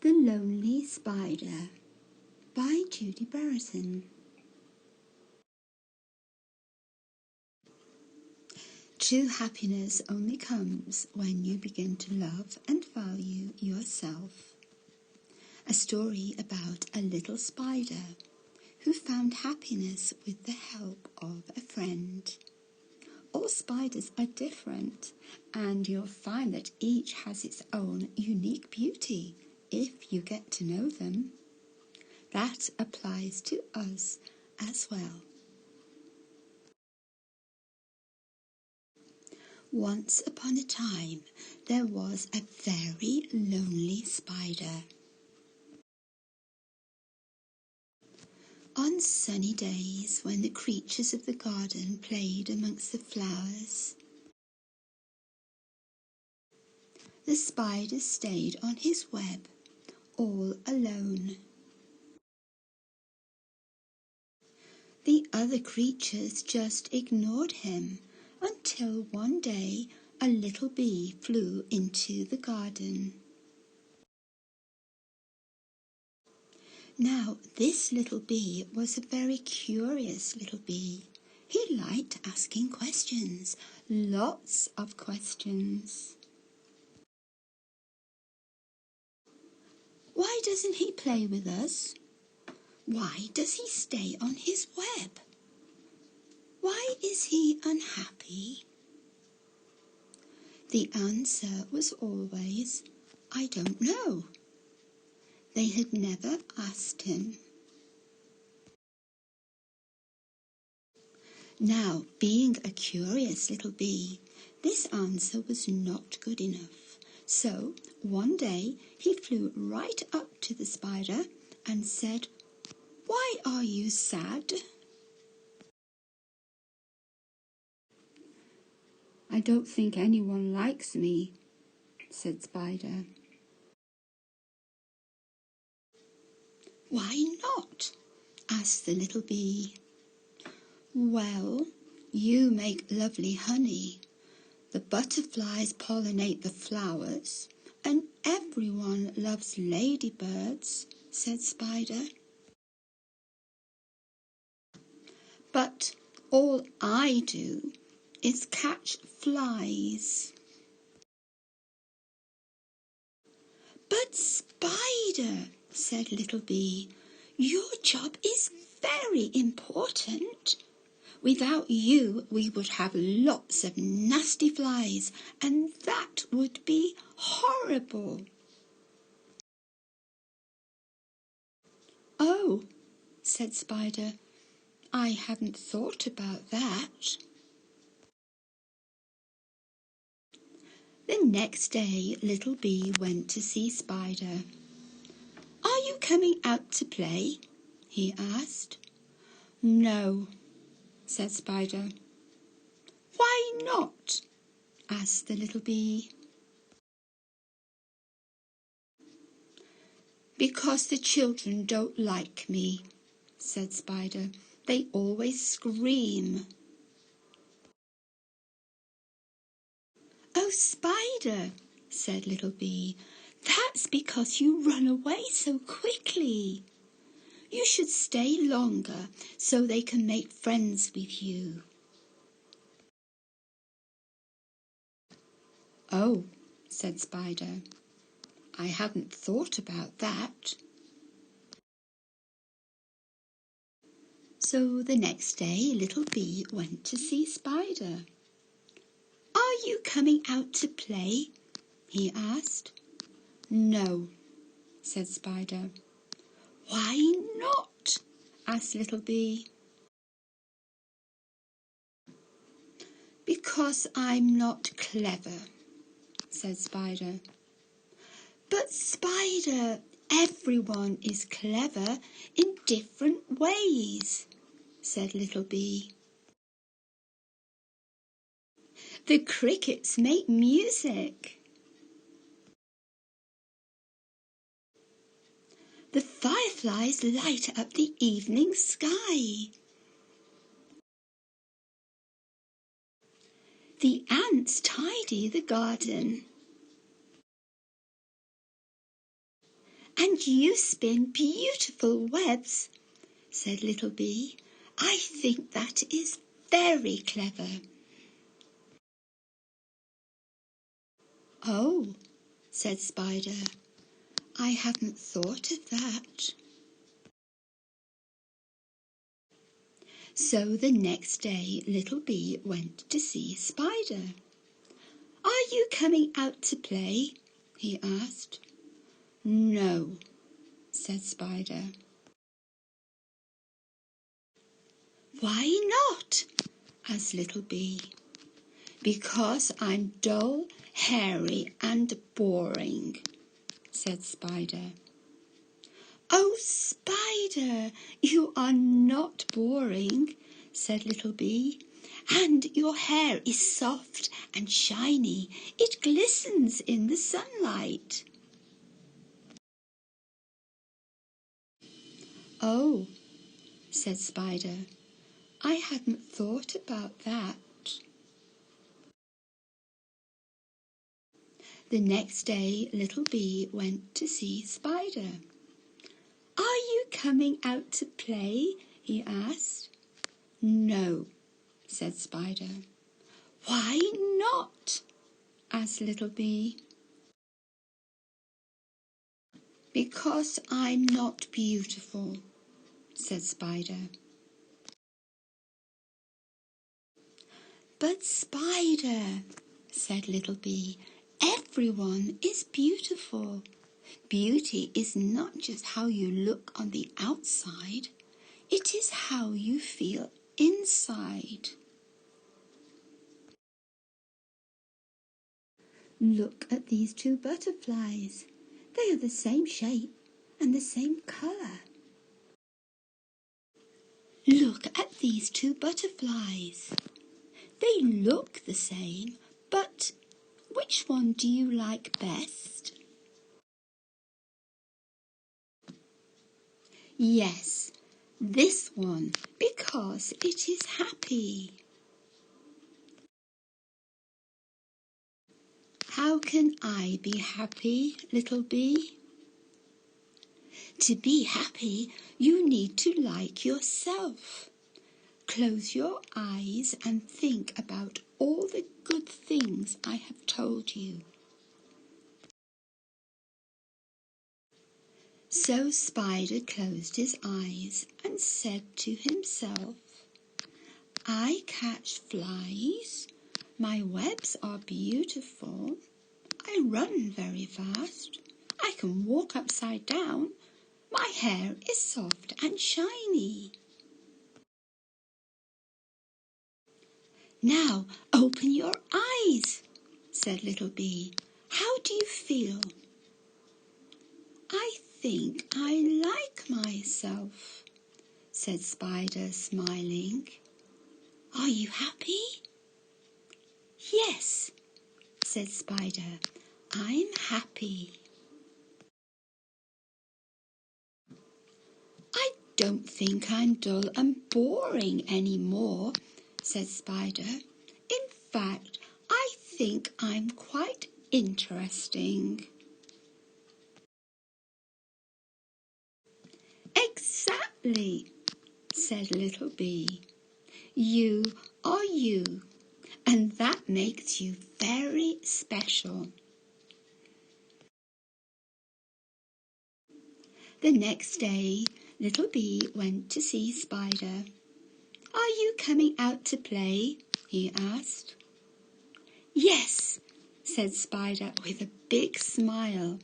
The Lonely Spider by Judy Barraton. True happiness only comes when you begin to love and value yourself. A story about a little spider who found happiness with the help of a friend. All spiders are different, and you'll find that each has its own unique beauty if you get to know them. That applies to us as well. Once upon a time, there was a very lonely spider. On sunny days, when the creatures of the garden played amongst the flowers, the spider stayed on his web, all alone. The other creatures just ignored him until one day a little bee flew into the garden. Now, this little bee was a very curious little bee. He liked asking questions, lots of questions. Why doesn't he play with us? Why does he stay on his web? Why is he unhappy? The answer was always, I don't know. They had never asked him. Now, being a curious little bee, this answer was not good enough. So, one day, he flew right up to the spider and said, Why are you sad? I don't think anyone likes me, said Spider. Why not? Asked the little bee. Well, you make lovely honey. The butterflies pollinate the flowers, and everyone loves ladybirds, said Spider. But all I do is catch flies. But Spider, said Little Bee, your job is very important. Without you, we would have lots of nasty flies, and that would be horrible. Oh, said Spider, I hadn't thought about that. The next day, Little Bee went to see Spider. Are you coming out to play? He asked. No, said Spider. Why not? Asked the little bee. Because the children don't like me, said Spider. They always scream. Oh, Spider, said Little Bee, that's because you run away so quickly. You should stay longer so they can make friends with you. Oh, said Spider, I hadn't thought about that. So the next day, Little Bee went to see Spider. Are you coming out to play? He asked. No, said Spider. Why not? Asked Little Bee. Because I'm not clever, said Spider. But Spider, everyone is clever in different ways, said Little Bee. The crickets make music. The fireflies light up the evening sky. The ants tidy the garden. "And you spin beautiful webs," said Little Bee. "I think that is very clever." "Oh," said Spider, "I hadn't thought of that." So the next day Little Bee went to see Spider. "Are you coming out to play?" he asked. "No," said Spider. "Why not?" asked Little Bee. "Because I'm dull, hairy, and boring," said Spider. "Oh, Spider, you are not boring," said Little Bee. "And your hair is soft and shiny. It glistens in the sunlight." "Oh," said Spider, "I hadn't thought about that." The next day Little Bee went to see Spider. "Are you coming out to play?" he asked. "No," said Spider. "Why not?" asked Little Bee. "Because I'm not beautiful," said Spider. "But Spider," said Little Bee, "everyone is beautiful. Beauty is not just how you look on the outside, it is how you feel inside." "Look at these two butterflies. They are the same shape and the same colour." "Look at these two butterflies. They look the same, but which one do you like best?" "Yes, this one, because it is happy." "How can I be happy, Little Bee?" "To be happy, you need to like yourself. Close your eyes and think about all the good things I have told you." So Spider closed his eyes and said to himself, "I catch flies, my webs are beautiful, I run very fast, I can walk upside down, my hair is soft and shiny." "Now open your eyes," said Little Bee. "How do you feel?" "I think I like myself," said Spider, smiling. "Are you happy?" "Yes," said Spider, "I'm happy." "I don't think I'm dull and boring any more," said Spider. "In fact, I think I'm quite interesting." "Exactly," said Little Bee. "You are you, and that makes you very special." The next day, Little Bee went to see Spider. "Are you coming out to play?" he asked. "Yes," said Spider with a big smile.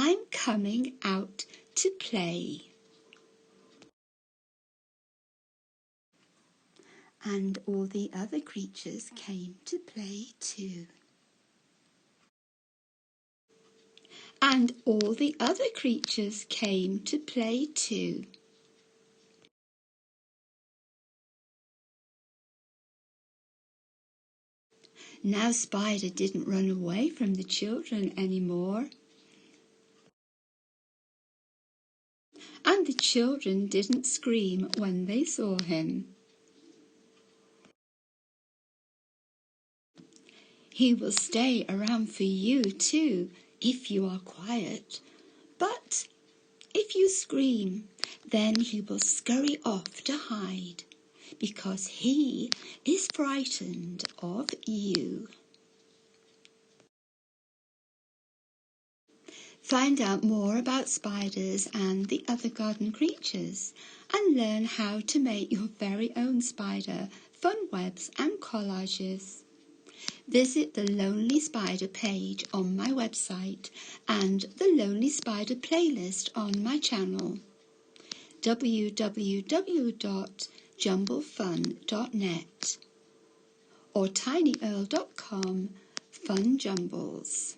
"I'm coming out to play." And all the other creatures came to play too. And all the other creatures came to play too. Now Spider didn't run away from the children anymore. And the children didn't scream when they saw him. He will stay around for you too, if you are quiet. But If you scream, then he will scurry off to hide, because he is frightened of you. Find out more about spiders and the other garden creatures, and learn how to make your very own spider fun webs and collages. Visit the Lonely Spider page on my website and the Lonely Spider playlist on my channel, www.jumblefun.net or tinyearl.com, Fun Jumbles.